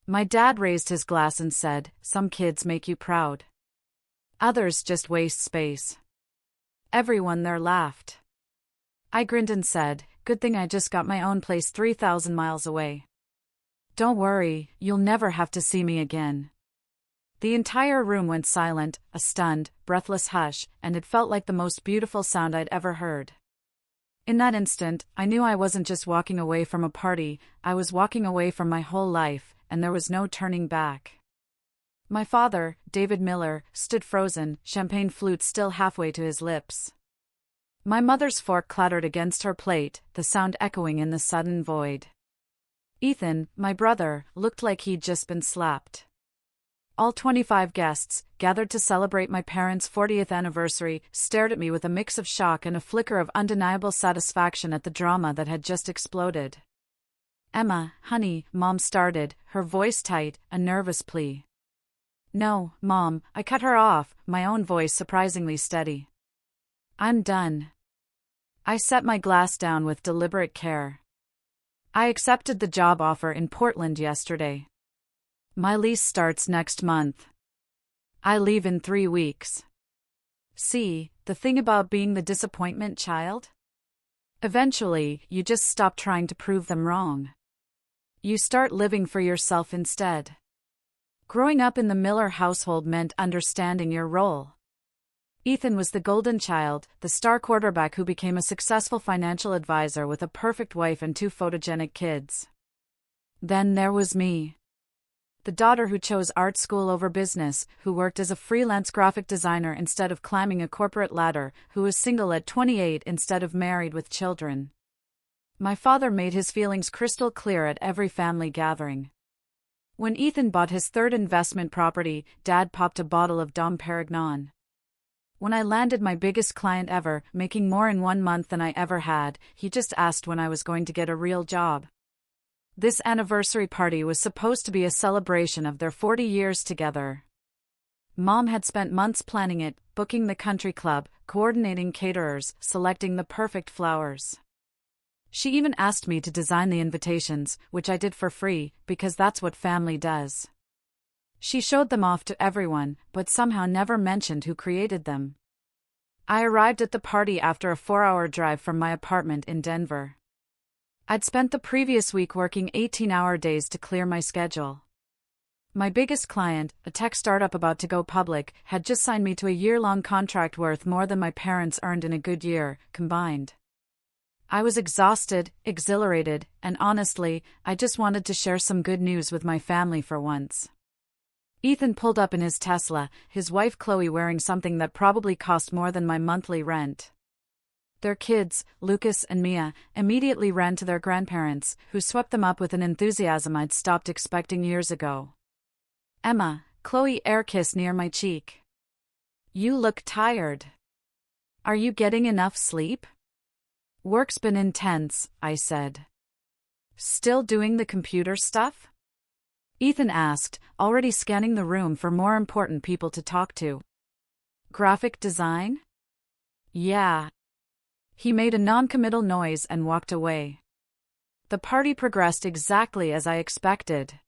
My dad raised his glass and said, "Some kids make you proud. Others just waste space." Everyone there laughed. I grinned and said, "Good thing I just got my own place 3,000 miles away. Don't worry, you'll never have to see me again." The entire room went silent, a stunned, breathless hush, and it felt like the most beautiful sound I'd ever heard. In that instant, I knew I wasn't just walking away from a party, I was walking away from my whole life, and there was no turning back. My father, David Miller, stood frozen, champagne flute still halfway to his lips. My mother's fork clattered against her plate, the sound echoing in the sudden void. Ethan, my brother, looked like he'd just been slapped. All 25 guests, gathered to celebrate my parents' 40th anniversary, stared at me with a mix of shock and a flicker of undeniable satisfaction at the drama that had just exploded. "Emma, honey," Mom started, her voice tight, a nervous plea. "No, Mom," I cut her off, my own voice surprisingly steady. "I'm done." I set my glass down with deliberate care. I accepted the job offer in Portland yesterday. My lease starts next month. I leave in 3 weeks. See, the thing about being the disappointment child? Eventually, you just stop trying to prove them wrong. You start living for yourself instead. Growing up in the Miller household meant understanding your role. Ethan was the golden child, the star quarterback who became a successful financial advisor with a perfect wife and 2 photogenic kids. Then there was me. The daughter who chose art school over business, who worked as a freelance graphic designer instead of climbing a corporate ladder, who was single at 28 instead of married with children. My father made his feelings crystal clear at every family gathering. When Ethan bought his 3rd investment property, Dad popped a bottle of Dom Perignon. When I landed my biggest client ever, making more in 1 month than I ever had, he just asked when I was going to get a real job. This anniversary party was supposed to be a celebration of their 40 years together. Mom had spent months planning it, booking the country club, coordinating caterers, selecting the perfect flowers. She even asked me to design the invitations, which I did for free, because that's what family does. She showed them off to everyone, but somehow never mentioned who created them. I arrived at the party after a 4-hour drive from my apartment in Denver. I'd spent the previous week working 18-hour days to clear my schedule. My biggest client, a tech startup about to go public, had just signed me to a year-long contract worth more than my parents earned in a good year, combined. I was exhausted, exhilarated, and honestly, I just wanted to share some good news with my family for once. Ethan pulled up in his Tesla, his wife Chloe wearing something that probably cost more than my monthly rent. Their kids, Lucas and Mia, immediately ran to their grandparents, who swept them up with an enthusiasm I'd stopped expecting years ago. "Emma," Chloe air-kissed near my cheek. "You look tired. Are you getting enough sleep?" "Work's been intense," I said. "Still doing the computer stuff?" Ethan asked, already scanning the room for more important people to talk to. "Graphic design?" "Yeah." He made a non-committal noise and walked away. The party progressed exactly as I expected.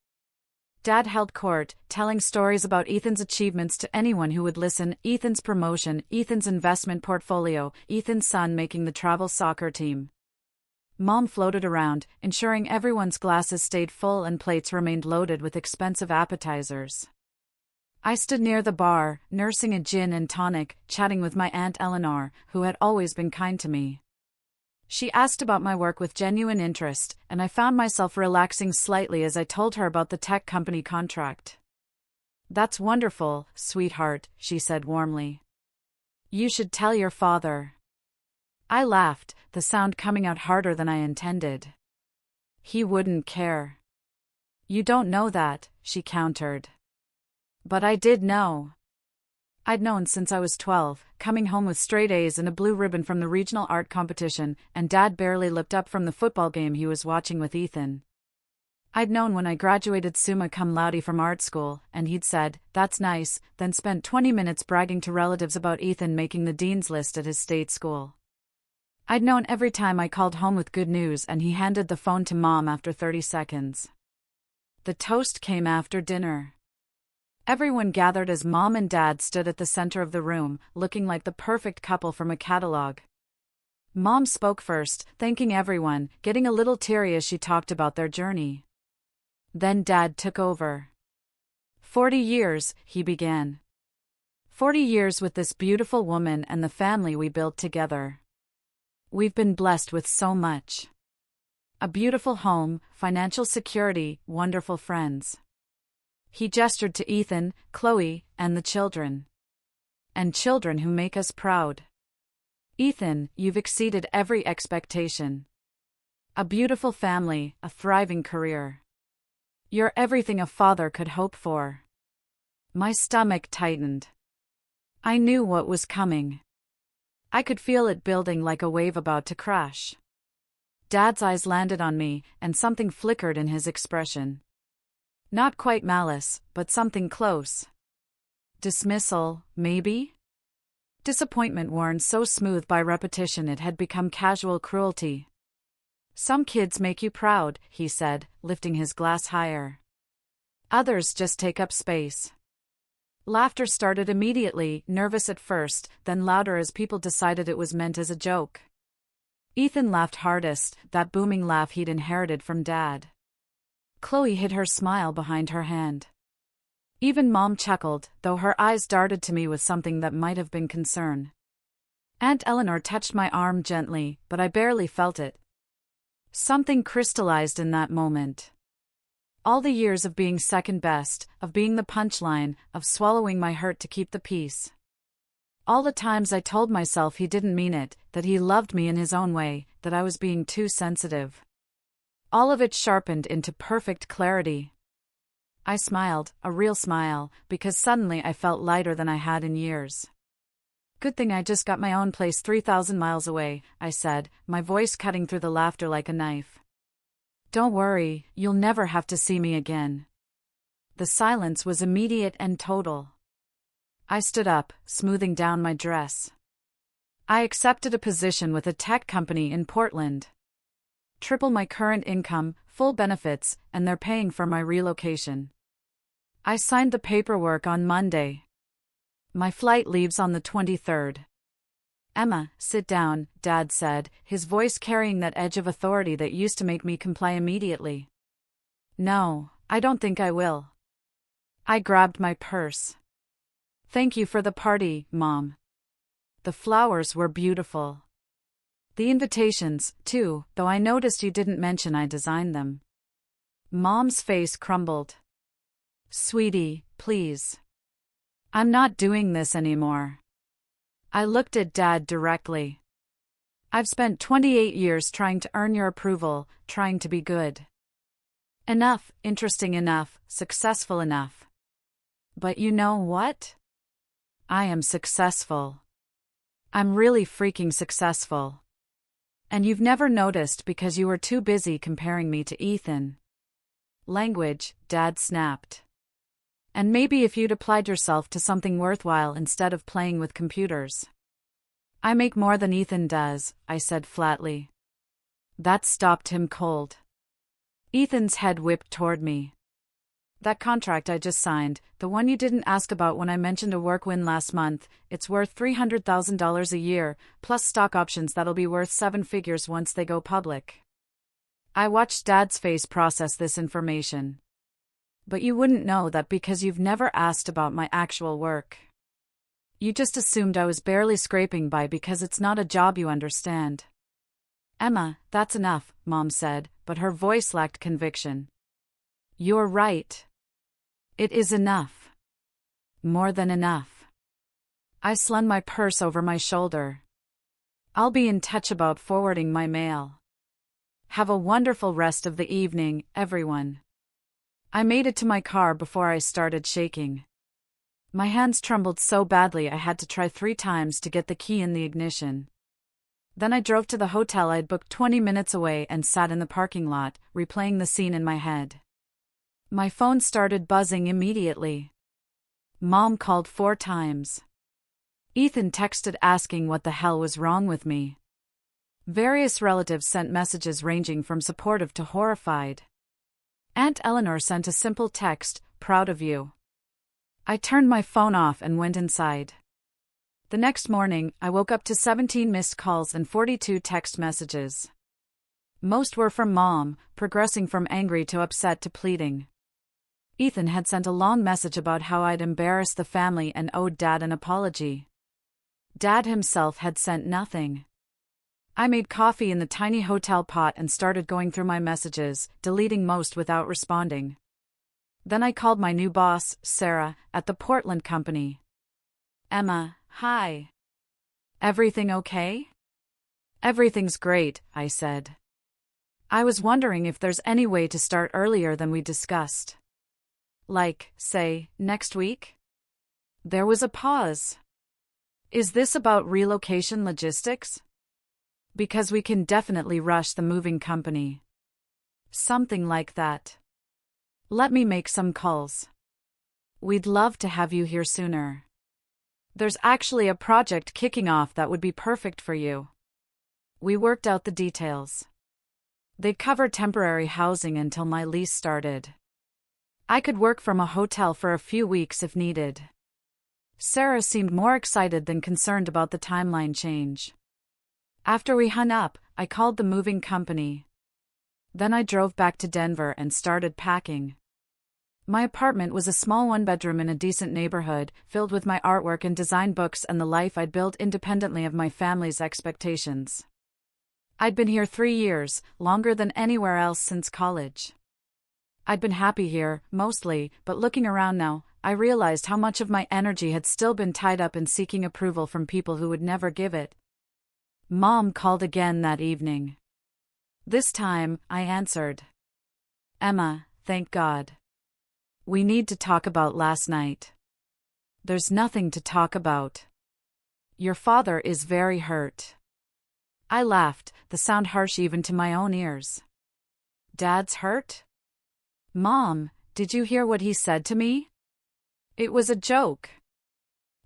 Dad held court, telling stories about Ethan's achievements to anyone who would listen, Ethan's promotion, Ethan's investment portfolio, Ethan's son making the travel soccer team. Mom floated around, ensuring everyone's glasses stayed full and plates remained loaded with expensive appetizers. I stood near the bar, nursing a gin and tonic, chatting with my Aunt Eleanor, who had always been kind to me. She asked about my work with genuine interest, and I found myself relaxing slightly as I told her about the tech company contract. "That's wonderful, sweetheart," she said warmly. "You should tell your father." I laughed, the sound coming out harder than I intended. "He wouldn't care." "You don't know that," she countered. But I did know. I'd known since I was 12, coming home with straight A's and a blue ribbon from the regional art competition, and Dad barely looked up from the football game he was watching with Ethan. I'd known when I graduated summa cum laude from art school, and he'd said, "That's nice," then spent 20 minutes bragging to relatives about Ethan making the dean's list at his state school. I'd known every time I called home with good news and he handed the phone to Mom after 30 seconds. The toast came after dinner. Everyone gathered as Mom and Dad stood at the center of the room, looking like the perfect couple from a catalog. Mom spoke first, thanking everyone, getting a little teary as she talked about their journey. Then Dad took over. 40 years, he began. 40 years with this beautiful woman and the family we built together. We've been blessed with so much. A beautiful home, financial security, wonderful friends. He gestured to Ethan, Chloe, and the children. And children who make us proud. Ethan, you've exceeded every expectation. A beautiful family, a thriving career. You're everything a father could hope for. My stomach tightened. I knew what was coming. I could feel it building like a wave about to crash. Dad's eyes landed on me, and something flickered in his expression. Not quite malice, but something close. Dismissal, maybe? Disappointment worn so smooth by repetition it had become casual cruelty. Some kids make you proud, he said, lifting his glass higher. Others just take up space. Laughter started immediately, nervous at first, then louder as people decided it was meant as a joke. Ethan laughed hardest, that booming laugh he'd inherited from Dad. Chloe hid her smile behind her hand. Even Mom chuckled, though her eyes darted to me with something that might have been concern. Aunt Eleanor touched my arm gently, but I barely felt it. Something crystallized in that moment. All the years of being second best, of being the punchline, of swallowing my hurt to keep the peace. All the times I told myself he didn't mean it, that he loved me in his own way, that I was being too sensitive. All of it sharpened into perfect clarity. I smiled, a real smile, because suddenly I felt lighter than I had in years. Good thing I just got my own place 3,000 miles away, I said, my voice cutting through the laughter like a knife. Don't worry, you'll never have to see me again. The silence was immediate and total. I stood up, smoothing down my dress. I accepted a position with a tech company in Portland. Triple my current income, full benefits, and they're paying for my relocation. I signed the paperwork on Monday. My flight leaves on the 23rd. Emma, sit down, Dad said, his voice carrying that edge of authority that used to make me comply immediately. No, I don't think I will. I grabbed my purse. Thank you for the party, Mom. The flowers were beautiful. The invitations, too, though I noticed you didn't mention I designed them. Mom's face crumbled. Sweetie, please. I'm not doing this anymore. I looked at Dad directly. I've spent 28 years trying to earn your approval, trying to be good enough, interesting enough, successful enough. But you know what? I am successful. I'm really freaking successful. And you've never noticed because you were too busy comparing me to Ethan. Language, Dad snapped. And maybe if you'd applied yourself to something worthwhile instead of playing with computers. I make more than Ethan does, I said flatly. That stopped him cold. Ethan's head whipped toward me. That contract I just signed, the one you didn't ask about when I mentioned a work win last month, it's worth $300,000 a year, plus stock options that'll be worth 7 figures once they go public. I watched Dad's face process this information. But you wouldn't know that because you've never asked about my actual work. You just assumed I was barely scraping by because it's not a job you understand. Emma, that's enough, Mom said, but her voice lacked conviction. You're right. It is enough. More than enough. I slung my purse over my shoulder. I'll be in touch about forwarding my mail. Have a wonderful rest of the evening, everyone. I made it to my car before I started shaking. My hands trembled so badly I had to try 3 times to get the key in the ignition. Then I drove to the hotel I'd booked 20 minutes away and sat in the parking lot, replaying the scene in my head. My phone started buzzing immediately. Mom called 4 times. Ethan texted asking what the hell was wrong with me. Various relatives sent messages ranging from supportive to horrified. Aunt Eleanor sent a simple text, "Proud of you." I turned my phone off and went inside. The next morning, I woke up to 17 missed calls and 42 text messages. Most were from Mom, progressing from angry to upset to pleading. Ethan had sent a long message about how I'd embarrassed the family and owed Dad an apology. Dad himself had sent nothing. I made coffee in the tiny hotel pot and started going through my messages, deleting most without responding. Then I called my new boss, Sarah, at the Portland company. "Emma, hi. Everything okay?" "Everything's great," I said. "I was wondering if there's any way to start earlier than we discussed. Like, say, next week?" There was a pause. "Is this about relocation logistics? Because we can definitely rush the moving company." "Something like that. Let me make some calls. We'd love to have you here sooner. There's actually a project kicking off that would be perfect for you." We worked out the details. They'd cover temporary housing until my lease started. I could work from a hotel for a few weeks if needed. Sarah seemed more excited than concerned about the timeline change. After we hung up, I called the moving company. Then I drove back to Denver and started packing. My apartment was a small one-bedroom in a decent neighborhood, filled with my artwork and design books and the life I'd built independently of my family's expectations. I'd been here 3 years, longer than anywhere else since college. I'd been happy here, mostly, but looking around now, I realized how much of my energy had still been tied up in seeking approval from people who would never give it. Mom called again that evening. This time, I answered. "Emma, thank God. We need to talk about last night." "There's nothing to talk about. Your father is very hurt." I laughed, the sound harsh even to my own ears. "Dad's hurt?" "Mom, did you hear what he said to me?" "It was a joke."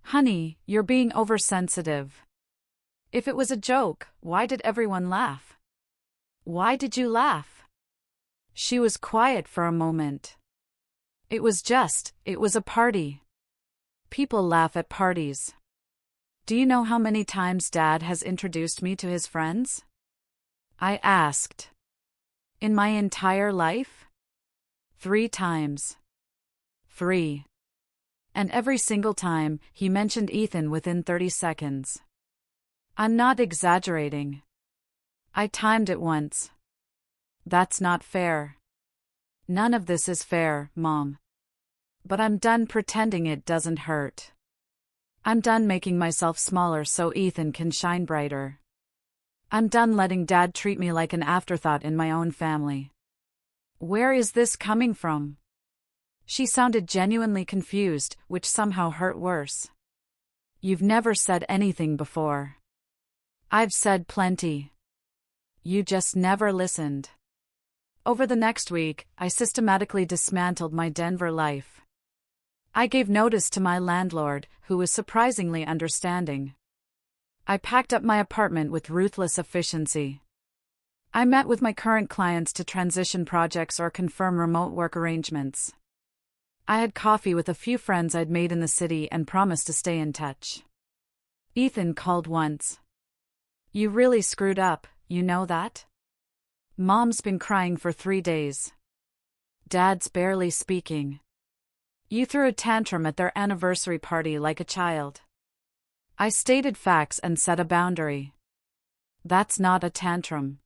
"Honey, you're being oversensitive. If it was a joke, why did everyone laugh? Why did you laugh?" She was quiet for a moment. It was a party. People laugh at parties. "Do you know how many times Dad has introduced me to his friends?" I asked. "In my entire life?" 3 times. 3. And every single time, he mentioned Ethan within 30 seconds. I'm not exaggerating. I timed it once. That's not fair. None of this is fair, Mom. But I'm done pretending it doesn't hurt. I'm done making myself smaller so Ethan can shine brighter. I'm done letting Dad treat me like an afterthought in my own family. Where is this coming from? She sounded genuinely confused, which somehow hurt worse. You've never said anything before. I've said plenty. You just never listened. Over the next week, I systematically dismantled my Denver life. I gave notice to my landlord, who was surprisingly understanding. I packed up my apartment with ruthless efficiency. I met with my current clients to transition projects or confirm remote work arrangements. I had coffee with a few friends I'd made in the city and promised to stay in touch. Ethan called once. You really screwed up, you know that? Mom's been crying for 3 days. Dad's barely speaking. You threw a tantrum at their anniversary party like a child. I stated facts and set a boundary. That's not a tantrum.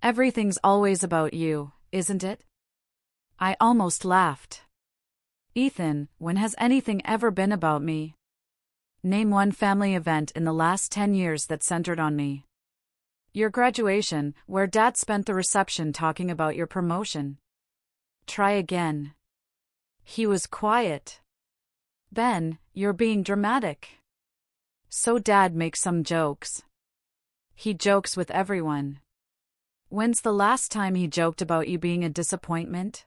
Everything's always about you, isn't it? I almost laughed. Ethan, when has anything ever been about me? Name one family event in the last 10 years that centered on me. Your graduation, where Dad spent the reception talking about your promotion. Try again. He was quiet. Ben, you're being dramatic. So Dad makes some jokes. He jokes with everyone. When's the last time he joked about you being a disappointment?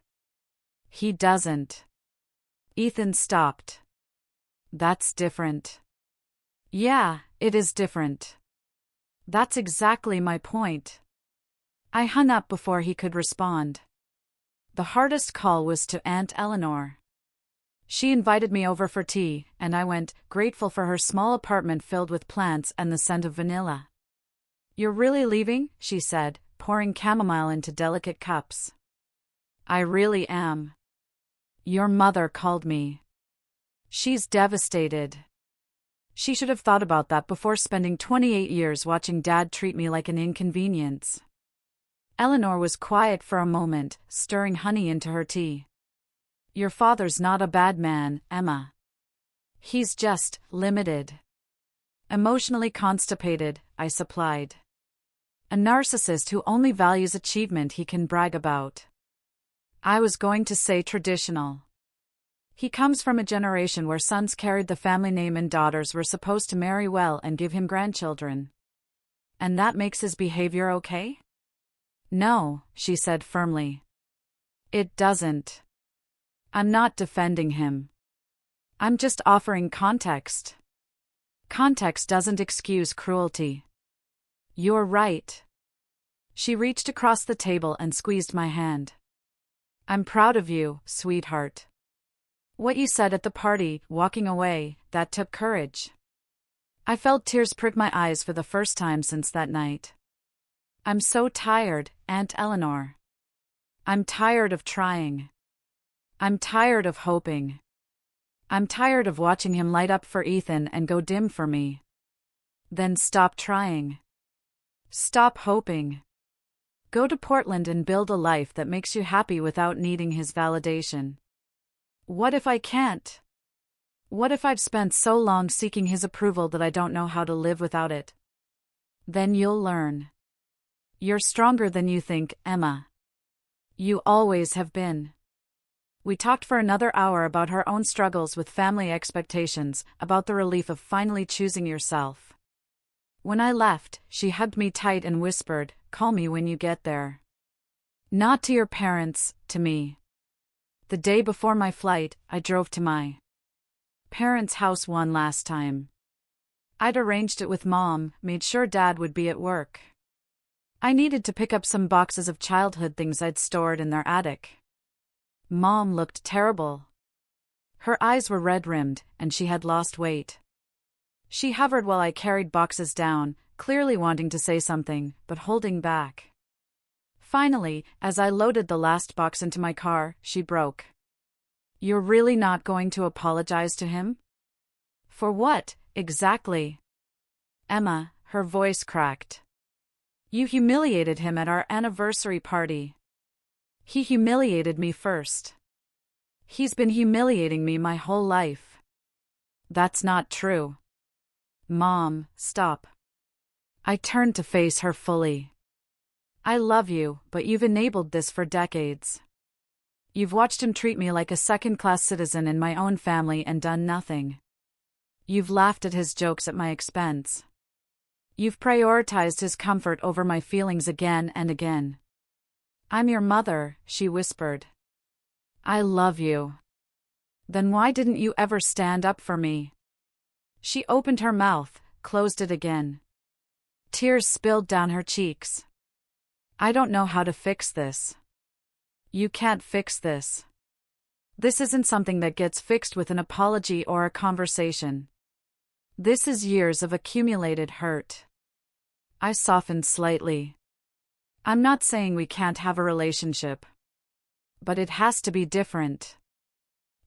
He doesn't. Ethan stopped. That's different. Yeah, it is different. That's exactly my point. I hung up before he could respond. The hardest call was to Aunt Eleanor. She invited me over for tea, and I went, grateful for her small apartment filled with plants and the scent of vanilla. "You're really leaving?" she said, pouring chamomile into delicate cups. "I really am. Your mother called me. She's devastated." She should have thought about that before spending 28 years watching Dad treat me like an inconvenience. Eleanor was quiet for a moment, stirring honey into her tea. "Your father's not a bad man, Emma. He's just limited. Emotionally constipated," I supplied. "A narcissist who only values achievement he can brag about." I was going to say traditional. "He comes from a generation where sons carried the family name and daughters were supposed to marry well and give him grandchildren. And that makes his behavior okay?" "No," she said firmly. "It doesn't. I'm not defending him. I'm just offering context. Context doesn't excuse cruelty." "You're right." She reached across the table and squeezed my hand. "I'm proud of you, sweetheart. What you said at the party, walking away, that took courage." I felt tears prick my eyes for the first time since that night. "I'm so tired, Aunt Eleanor. I'm tired of trying. I'm tired of hoping. I'm tired of watching him light up for Ethan and go dim for me. Then stop trying. Stop hoping. Go to Portland and build a life that makes you happy without needing his validation." What if I can't? What if I've spent so long seeking his approval that I don't know how to live without it? Then you'll learn. You're stronger than you think, Emma. You always have been. We talked for another hour about her own struggles with family expectations, about the relief of finally choosing yourself. When I left, she hugged me tight and whispered, "Call me when you get there." Not to your parents, to me. The day before my flight, I drove to my parents' house one last time. I'd arranged it with Mom, made sure Dad would be at work. I needed to pick up some boxes of childhood things I'd stored in their attic. Mom looked terrible. Her eyes were red-rimmed, and she had lost weight. She hovered while I carried boxes down, clearly wanting to say something, but holding back. Finally, as I loaded the last box into my car, she broke. "You're really not going to apologize to him?" "For what, exactly?" "Emma," her voice cracked. "You humiliated him at our anniversary party. He humiliated me first. He's been humiliating me my whole life." "That's not true." "Mom, stop." I turned to face her fully. "I love you, but you've enabled this for decades. You've watched him treat me like a second-class citizen in my own family and done nothing. You've laughed at his jokes at my expense. You've prioritized his comfort over my feelings again and again." "I'm your mother," she whispered. "I love you. Then why didn't you ever stand up for me?" She opened her mouth, closed it again. Tears spilled down her cheeks. "I don't know how to fix this." "You can't fix this. This isn't something that gets fixed with an apology or a conversation. This is years of accumulated hurt." I softened slightly. "I'm not saying we can't have a relationship. But it has to be different.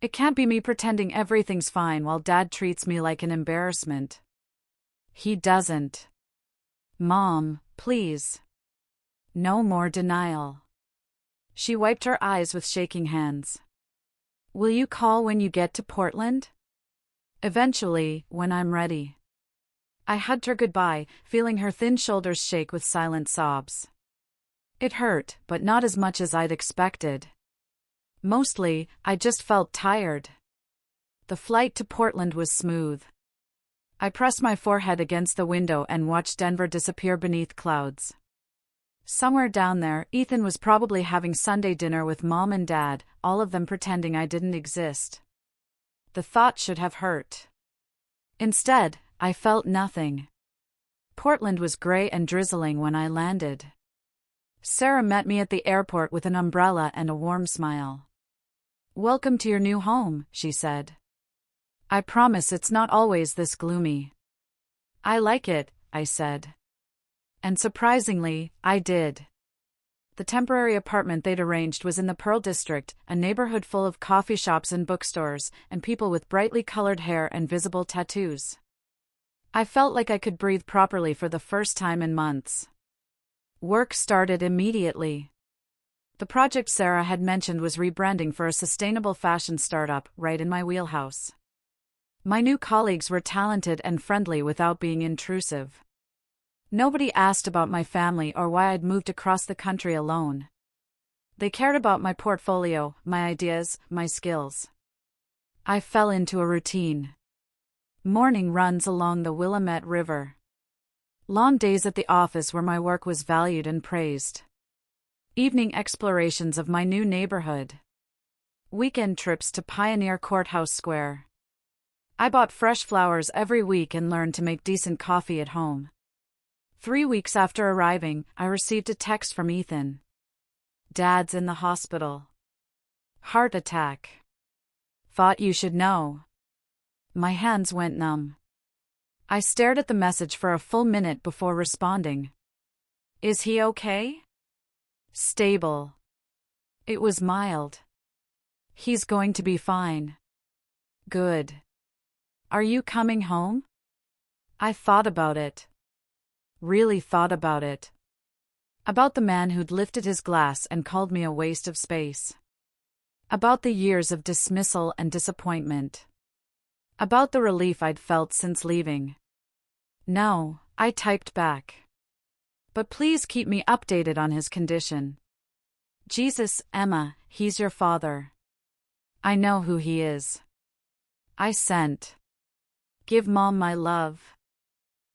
It can't be me pretending everything's fine while Dad treats me like an embarrassment. He doesn't." "Mom, please. No more denial." She wiped her eyes with shaking hands. "Will you call when you get to Portland?" "Eventually, when I'm ready." I hugged her goodbye, feeling her thin shoulders shake with silent sobs. It hurt, but not as much as I'd expected. Mostly, I just felt tired. The flight to Portland was smooth. I pressed my forehead against the window and watched Denver disappear beneath clouds. Somewhere down there, Ethan was probably having Sunday dinner with Mom and Dad, all of them pretending I didn't exist. The thought should have hurt. Instead, I felt nothing. Portland was gray and drizzling when I landed. Sarah met me at the airport with an umbrella and a warm smile. "Welcome to your new home," she said. "I promise it's not always this gloomy." "I like it," I said. And surprisingly, I did. The temporary apartment they'd arranged was in the Pearl District, a neighborhood full of coffee shops and bookstores, and people with brightly colored hair and visible tattoos. I felt like I could breathe properly for the first time in months. Work started immediately. The project Sarah had mentioned was rebranding for a sustainable fashion startup, right in my wheelhouse. My new colleagues were talented and friendly without being intrusive. Nobody asked about my family or why I'd moved across the country alone. They cared about my portfolio, my ideas, my skills. I fell into a routine. Morning runs along the Willamette River. Long days at the office where my work was valued and praised. Evening explorations of my new neighborhood. Weekend trips to Pioneer Courthouse Square. I bought fresh flowers every week and learned to make decent coffee at home. 3 weeks after arriving, I received a text from Ethan. "Dad's in the hospital. Heart attack. Thought you should know." My hands went numb. I stared at the message for a full minute before responding. "Is he okay?" "Stable." It was mild. "He's going to be fine." "Good. Are you coming home?" I thought about it. Really thought about it. About the man who'd lifted his glass and called me a waste of space. About the years of dismissal and disappointment. About the relief I'd felt since leaving. "No," I typed back. "But please keep me updated on his condition. Jesus, Emma, he's your father. I know who he is." I sent. "Give Mom my love."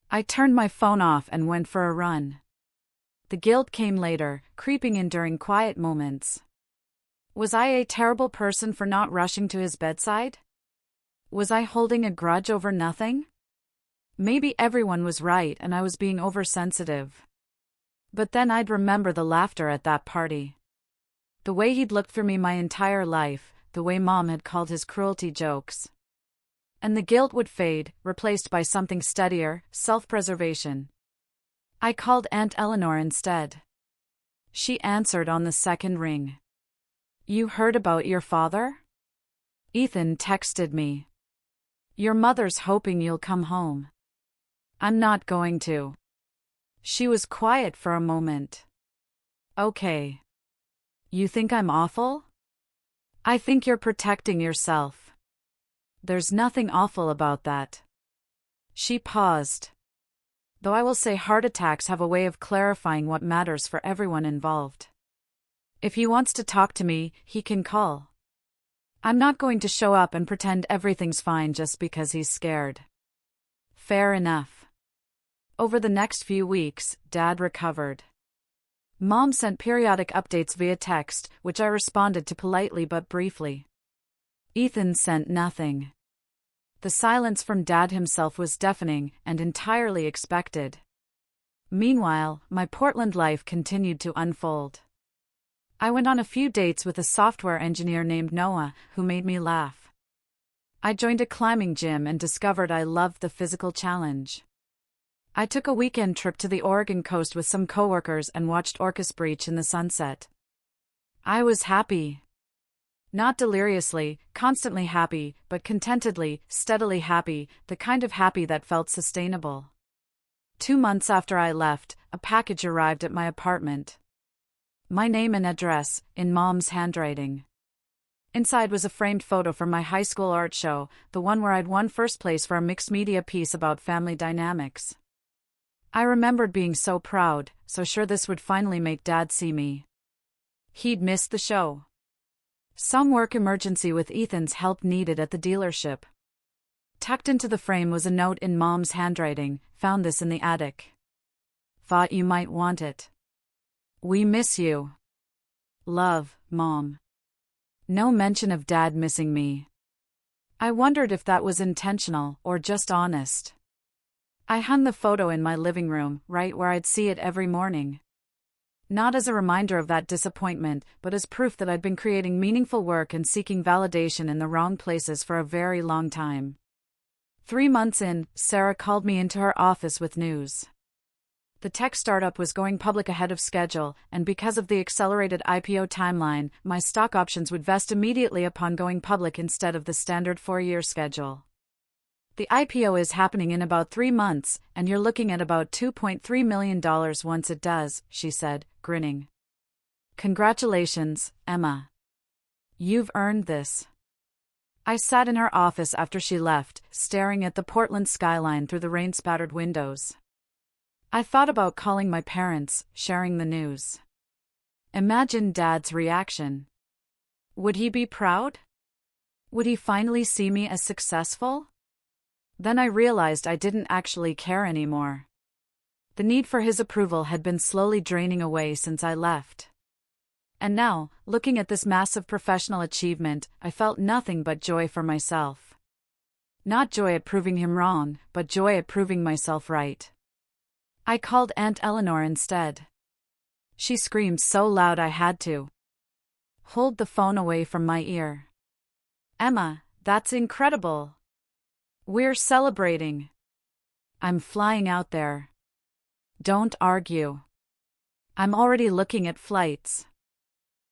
I turned my phone off and went for a run. The guilt came later, creeping in during quiet moments. Was I a terrible person for not rushing to his bedside? Was I holding a grudge over nothing? Maybe everyone was right and I was being oversensitive. But then I'd remember the laughter at that party. The way he'd looked for me my entire life, the way Mom had called his cruelty jokes. And the guilt would fade, replaced by something steadier, self-preservation. I called Aunt Eleanor instead. She answered on the second ring. "You heard about your father?" "Ethan texted me. Your mother's hoping you'll come home." "I'm not going to." She was quiet for a moment. "Okay. You think I'm awful?" "I think you're protecting yourself." "There's nothing awful about that." She paused. Though I will say heart attacks have a way of clarifying what matters for everyone involved. If he wants to talk to me, he can call. I'm not going to show up and pretend everything's fine just because he's scared. Fair enough. Over the next few weeks, Dad recovered. Mom sent periodic updates via text, which I responded to politely but briefly. Ethan sent nothing. The silence from Dad himself was deafening and entirely expected. Meanwhile, my Portland life continued to unfold. I went on a few dates with a software engineer named Noah, who made me laugh. I joined a climbing gym and discovered I loved the physical challenge. I took a weekend trip to the Oregon coast with some coworkers and watched Orcas Breach in the sunset. I was happy. Not deliriously, constantly happy, but contentedly, steadily happy, the kind of happy that felt sustainable. 2 months after I left, a package arrived at my apartment. My name and address, in Mom's handwriting. Inside was a framed photo from my high school art show, the one where I'd won first place for a mixed media piece about family dynamics. I remembered being so proud, so sure this would finally make Dad see me. He'd missed the show. Some work emergency with Ethan's help needed at the dealership. Tucked into the frame was a note in Mom's handwriting, found this in the attic. Thought you might want it. We miss you. Love, Mom. No mention of Dad missing me. I wondered if that was intentional or just honest. I hung the photo in my living room, right where I'd see it every morning. Not as a reminder of that disappointment, but as proof that I'd been creating meaningful work and seeking validation in the wrong places for a very long time. 3 months in, Sarah called me into her office with news. The tech startup was going public ahead of schedule, and because of the accelerated IPO timeline, my stock options would vest immediately upon going public instead of the standard 4-year schedule. The IPO is happening in about 3 months, and you're looking at about $2.3 million once it does, she said, grinning. Congratulations, Emma. You've earned this. I sat in her office after she left, staring at the Portland skyline through the rain-spattered windows. I thought about calling my parents, sharing the news. Imagine Dad's reaction. Would he be proud? Would he finally see me as successful? Then I realized I didn't actually care anymore. The need for his approval had been slowly draining away since I left. And now, looking at this massive professional achievement, I felt nothing but joy for myself. Not joy at proving him wrong, but joy at proving myself right. I called Aunt Eleanor instead. She screamed so loud I had to hold the phone away from my ear. Emma, that's incredible. We're celebrating. I'm flying out there. Don't argue. I'm already looking at flights.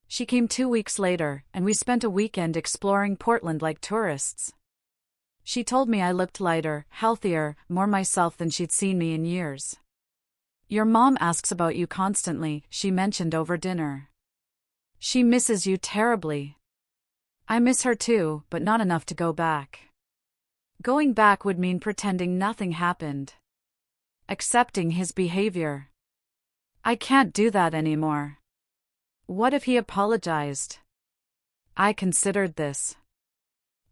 She came 2 weeks later, and we spent a weekend exploring Portland like tourists. She told me I looked lighter, healthier, more myself than she'd seen me in years. Your mom asks about you constantly, she mentioned over dinner. She misses you terribly. I miss her too, but not enough to go back. Going back would mean pretending nothing happened. Accepting his behavior. I can't do that anymore. What if he apologized? I considered this.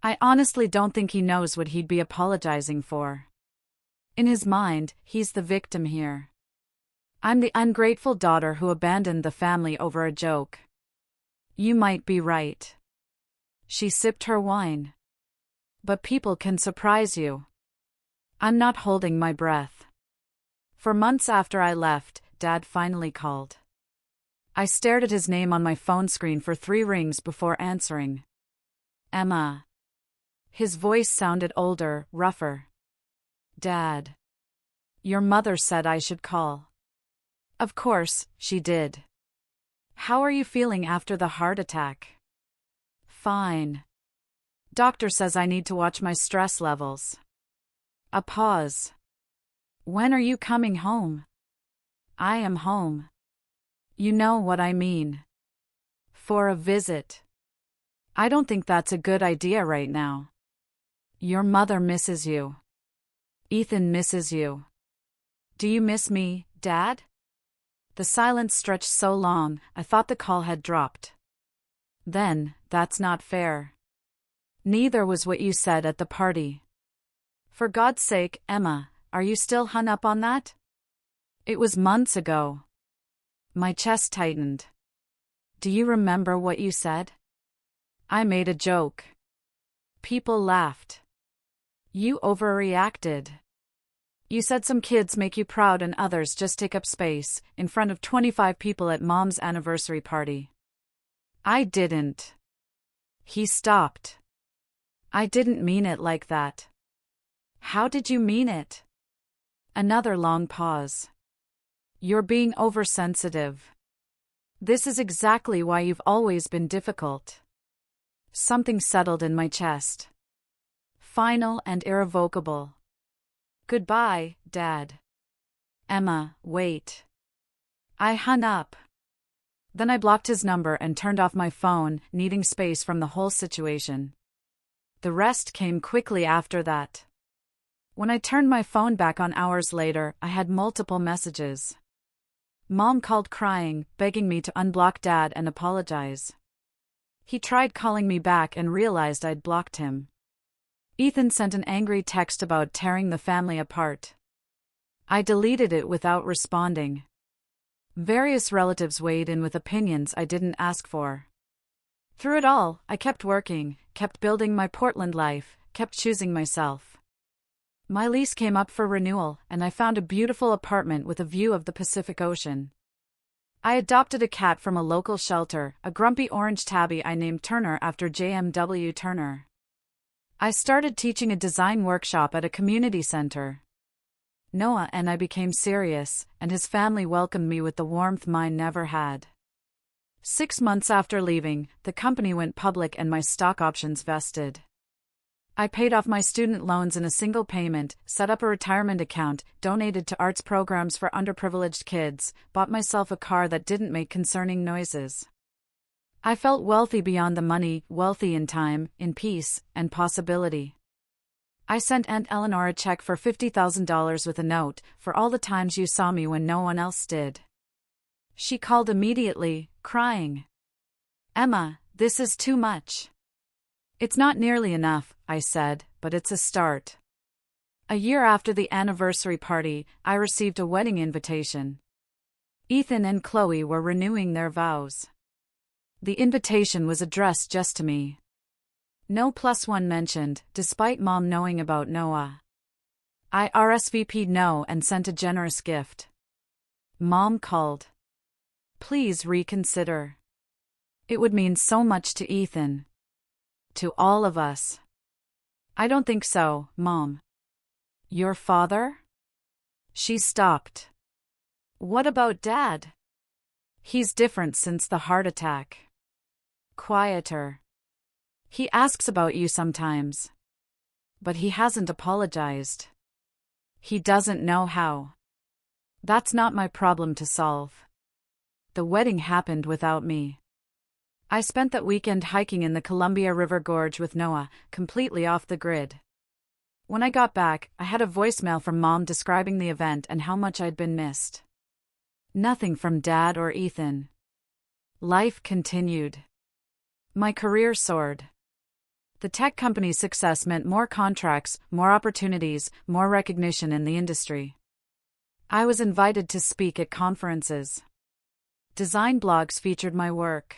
I honestly don't think he knows what he'd be apologizing for. In his mind, he's the victim here. I'm the ungrateful daughter who abandoned the family over a joke. You might be right. She sipped her wine. But people can surprise you. I'm not holding my breath. For months after I left, Dad finally called. I stared at his name on my phone screen for 3 rings before answering. Emma. His voice sounded older, rougher. Dad. Your mother said I should call. Of course, she did. How are you feeling after the heart attack? Fine. Doctor says I need to watch my stress levels. A pause. When are you coming home? I am home. You know what I mean. For a visit. I don't think that's a good idea right now. Your mother misses you. Ethan misses you. Do you miss me, Dad? The silence stretched so long, I thought the call had dropped. Then, that's not fair. Neither was what you said at the party. For God's sake, Emma, are you still hung up on that? It was months ago. My chest tightened. Do you remember what you said? I made a joke. People laughed. You overreacted. You said some kids make you proud and others just take up space, in front of 25 people at Mom's anniversary party. I didn't. He stopped. I didn't mean it like that. How did you mean it? Another long pause. You're being oversensitive. This is exactly why you've always been difficult. Something settled in my chest. Final and irrevocable. Goodbye, Dad. Emma, wait. I hung up. Then I blocked his number and turned off my phone, needing space from the whole situation. The rest came quickly after that. When I turned my phone back on hours later, I had multiple messages. Mom called crying, begging me to unblock Dad and apologize. He tried calling me back and realized I'd blocked him. Ethan sent an angry text about tearing the family apart. I deleted it without responding. Various relatives weighed in with opinions I didn't ask for. Through it all, I kept working, kept building my Portland life, kept choosing myself. My lease came up for renewal, and I found a beautiful apartment with a view of the Pacific Ocean. I adopted a cat from a local shelter, a grumpy orange tabby I named Turner after JMW Turner. I started teaching a design workshop at a community center. Noah and I became serious, and his family welcomed me with the warmth mine never had. 6 months after leaving, the company went public and my stock options vested. I paid off my student loans in a single payment, set up a retirement account, donated to arts programs for underprivileged kids, bought myself a car that didn't make concerning noises. I felt wealthy beyond the money, wealthy in time, in peace, and possibility. I sent Aunt Eleanor a check for $50,000 with a note, for all the times you saw me when no one else did. She called immediately, crying. "Emma, this is too much." "It's not nearly enough," I said, "but it's a start." A year after the anniversary party, I received a wedding invitation. Ethan and Chloe were renewing their vows. The invitation was addressed just to me. No +1 mentioned, despite Mom knowing about Noah. I RSVP'd no and sent a generous gift. Mom called. "Please reconsider. It would mean so much to Ethan. To all of us." "I don't think so, Mom." "Your father?" She stopped. "What about Dad?" "He's different since the heart attack. Quieter. He asks about you sometimes. But he hasn't apologized. He doesn't know how. That's not my problem to solve." The wedding happened without me. I spent that weekend hiking in the Columbia River Gorge with Noah, completely off the grid. When I got back, I had a voicemail from Mom describing the event and how much I'd been missed. Nothing from Dad or Ethan. Life continued. My career soared. The tech company's success meant more contracts, more opportunities, more recognition in the industry. I was invited to speak at conferences. Design blogs featured my work.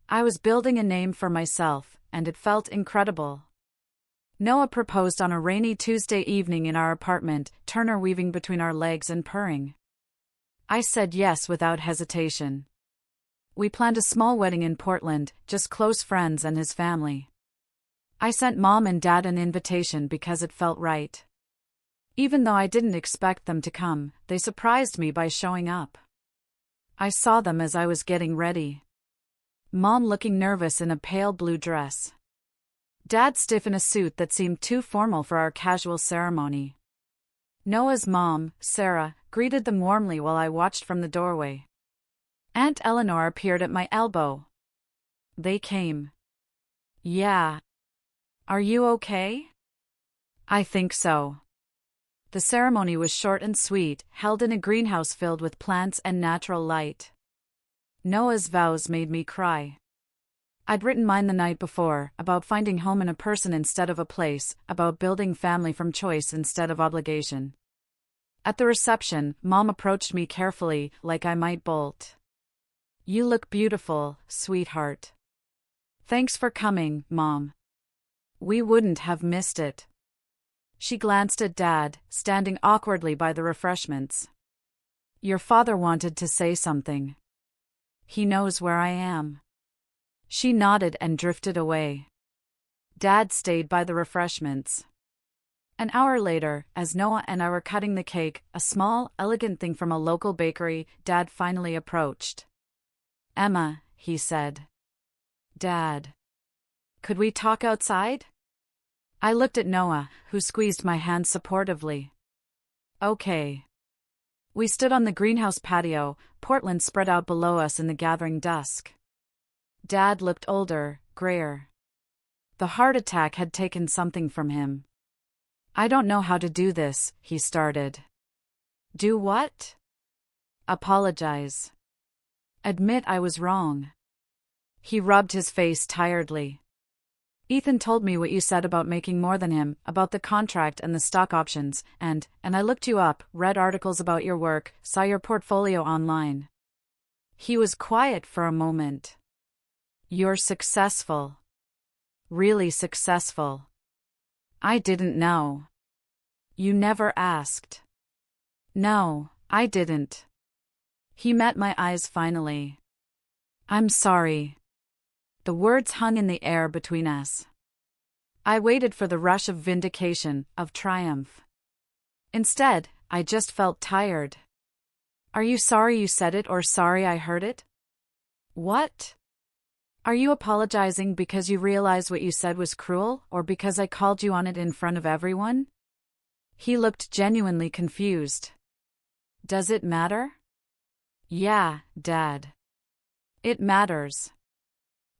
I was building a name for myself, and it felt incredible. Noah proposed on a rainy Tuesday evening in our apartment, Turner weaving between our legs and purring. I said yes without hesitation. We planned a small wedding in Portland, just close friends and his family. I sent Mom and Dad an invitation because it felt right. Even though I didn't expect them to come, they surprised me by showing up. I saw them as I was getting ready. Mom looking nervous in a pale blue dress. Dad stiff in a suit that seemed too formal for our casual ceremony. Noah's mom, Sarah, greeted them warmly while I watched from the doorway. Aunt Eleanor appeared at my elbow. They came. "Yeah. Are you okay?" "I think so." The ceremony was short and sweet, held in a greenhouse filled with plants and natural light. Noah's vows made me cry. I'd written mine the night before, about finding home in a person instead of a place, about building family from choice instead of obligation. At the reception, Mom approached me carefully, like I might bolt. "You look beautiful, sweetheart." "Thanks for coming, Mom. We wouldn't have missed it." She glanced at Dad, standing awkwardly by the refreshments. "Your father wanted to say something. He knows where I am." She nodded and drifted away. Dad stayed by the refreshments. An hour later, as Noah and I were cutting the cake, a small, elegant thing from a local bakery, Dad finally approached. "Emma," he said. "Dad. Could we talk outside?" I looked at Noah, who squeezed my hand supportively. "Okay." We stood on the greenhouse patio, Portland spread out below us in the gathering dusk. Dad looked older, grayer. The heart attack had taken something from him. "I don't know how to do this," he started. "Do what?" "Apologize. Admit I was wrong." He rubbed his face tiredly. "Ethan told me what you said about making more than him, about the contract and the stock options, and I looked you up, read articles about your work, saw your portfolio online." He was quiet for a moment. "You're successful. Really successful." "I didn't know." "You never asked." "No, I didn't." He met my eyes finally. I'm sorry. The words hung in the air between us. I waited for the rush of vindication, of triumph. Instead, I just felt tired. Are you sorry you said it or sorry I heard it? What? Are you apologizing because you realized what you said was cruel, or because I called you on it in front of everyone? He looked genuinely confused. Does it matter? Yeah, Dad. It matters.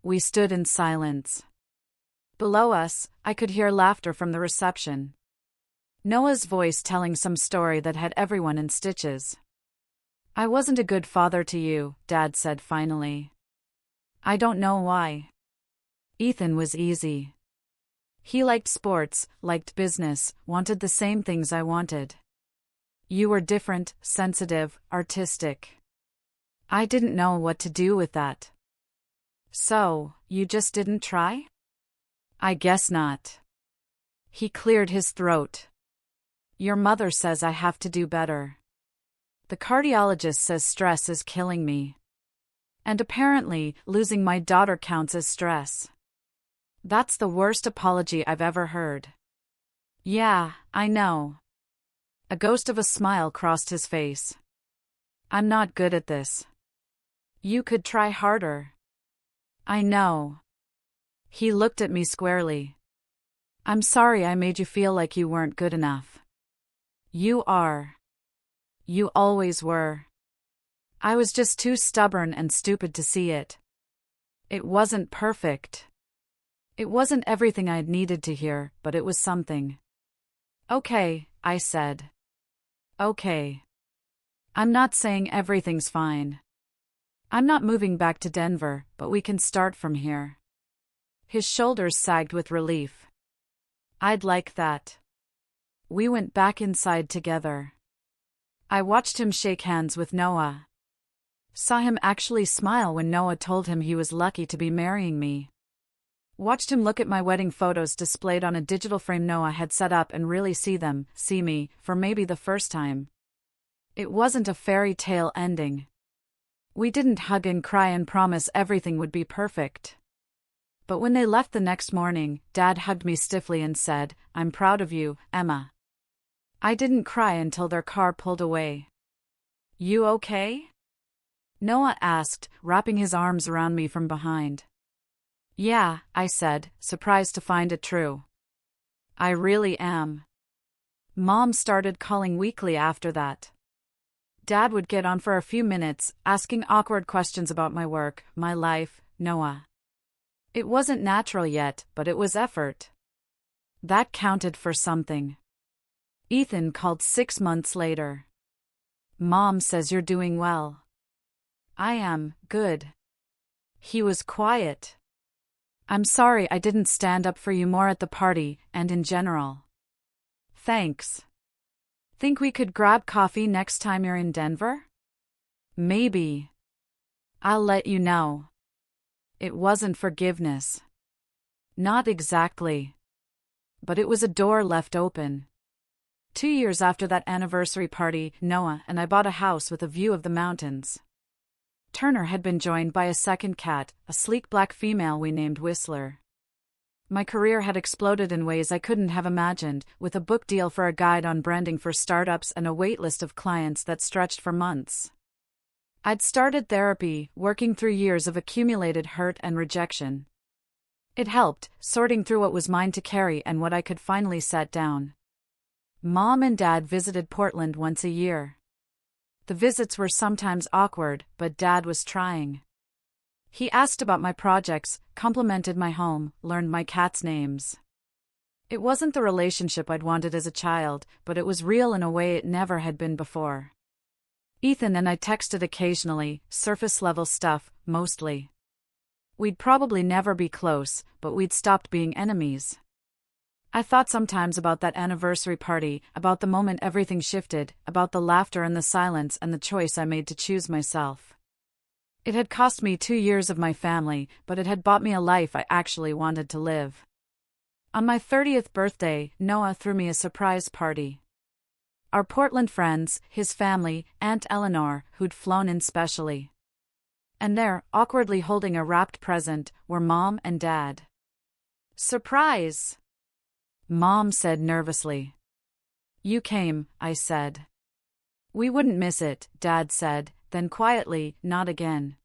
We stood in silence. Below us, I could hear laughter from the reception. Noah's voice telling some story that had everyone in stitches. I wasn't a good father to you, Dad said finally. I don't know why. Ethan was easy. He liked sports, liked business, wanted the same things I wanted. You were different, sensitive, artistic. I didn't know what to do with that. So, you just didn't try? I guess not. He cleared his throat. Your mother says I have to do better. The cardiologist says stress is killing me. And apparently, losing my daughter counts as stress. That's the worst apology I've ever heard. Yeah, I know. A ghost of a smile crossed his face. I'm not good at this. You could try harder. I know. He looked at me squarely. I'm sorry I made you feel like you weren't good enough. You are. You always were. I was just too stubborn and stupid to see it. It wasn't perfect. It wasn't everything I'd needed to hear, but it was something. Okay, I said. Okay. I'm not saying everything's fine. I'm not moving back to Denver, but we can start from here. His shoulders sagged with relief. I'd like that. We went back inside together. I watched him shake hands with Noah. Saw him actually smile when Noah told him he was lucky to be marrying me. Watched him look at my wedding photos displayed on a digital frame Noah had set up and really see me, for maybe the first time. It wasn't a fairy tale ending. We didn't hug and cry and promise everything would be perfect. But when they left the next morning, Dad hugged me stiffly and said, I'm proud of you, Emma. I didn't cry until their car pulled away. You okay? Noah asked, wrapping his arms around me from behind. Yeah, I said, surprised to find it true. I really am. Mom started calling weekly after that. Dad would get on for a few minutes, asking awkward questions about my work, my life, Noah. It wasn't natural yet, but it was effort. That counted for something. Ethan called 6 months later. Mom says you're doing well. I am, good. He was quiet. I'm sorry I didn't stand up for you more at the party, and in general. Thanks. Think we could grab coffee next time you're in Denver? Maybe. I'll let you know. It wasn't forgiveness. Not exactly. But it was a door left open. 2 years after that anniversary party, Noah and I bought a house with a view of the mountains. Turner had been joined by a second cat, a sleek black female we named Whistler. My career had exploded in ways I couldn't have imagined, with a book deal for a guide on branding for startups and a wait list of clients that stretched for months. I'd started therapy, working through years of accumulated hurt and rejection. It helped, sorting through what was mine to carry and what I could finally set down. Mom and Dad visited Portland once a year. The visits were sometimes awkward, but Dad was trying. He asked about my projects, complimented my home, learned my cats' names. It wasn't the relationship I'd wanted as a child, but it was real in a way it never had been before. Ethan and I texted occasionally, surface-level stuff, mostly. We'd probably never be close, but we'd stopped being enemies. I thought sometimes about that anniversary party, about the moment everything shifted, about the laughter and the silence and the choice I made to choose myself. It had cost me 2 years of my family, but it had bought me a life I actually wanted to live. On my 30th birthday, Noah threw me a surprise party. Our Portland friends, his family, Aunt Eleanor, who'd flown in specially. And there, awkwardly holding a wrapped present, were Mom and Dad. "Surprise!" Mom said nervously. "You came," I said. "We wouldn't miss it," Dad said, then quietly, "Not again."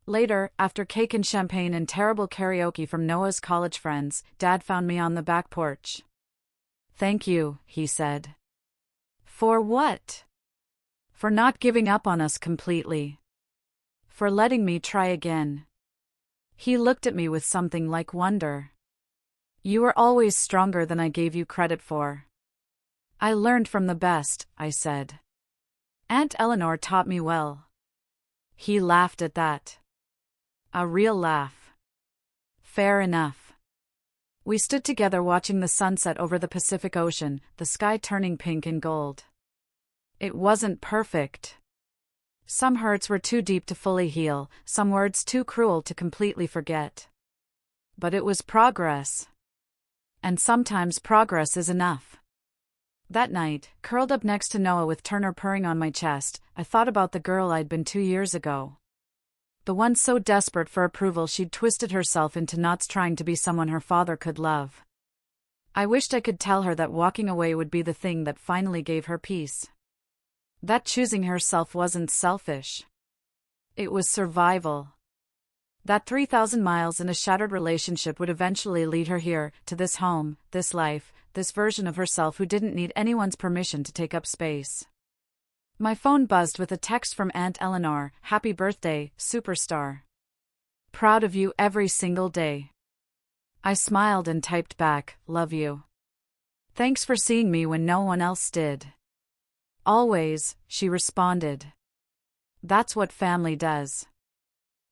Later, after cake and champagne and terrible karaoke from Noah's college friends, Dad found me on the back porch. "Thank you," he said. "For what?" "For not giving up on us completely. For letting me try again." He looked at me with something like wonder. "You were always stronger than I gave you credit for." "I learned from the best," I said. "Aunt Eleanor taught me well." He laughed at that. A real laugh. "Fair enough." We stood together watching the sunset over the Pacific Ocean, the sky turning pink and gold. It wasn't perfect. Some hurts were too deep to fully heal, some words too cruel to completely forget. But it was progress. And sometimes progress is enough. That night, curled up next to Noah with Turner purring on my chest, I thought about the girl I'd been 2 years ago. The one so desperate for approval she'd twisted herself into knots trying to be someone her father could love. I wished I could tell her that walking away would be the thing that finally gave her peace. That choosing herself wasn't selfish. It was survival. That 3,000 miles in a shattered relationship would eventually lead her here, to this home, this life, this version of herself who didn't need anyone's permission to take up space. My phone buzzed with a text from Aunt Eleanor. "Happy birthday, superstar. Proud of you every single day." I smiled and typed back, "Love you. Thanks for seeing me when no one else did." "Always," she responded. That's what family does.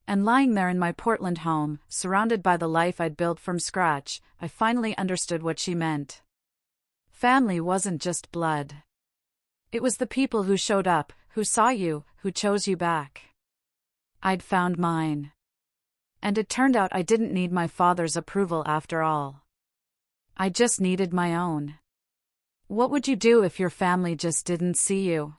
And lying there in my Portland home, surrounded by the life I'd built from scratch, I finally understood what she meant. Family wasn't just blood. It was the people who showed up, who saw you, who chose you back. I'd found mine. And it turned out I didn't need my father's approval after all. I just needed my own. What would you do if your family just didn't see you?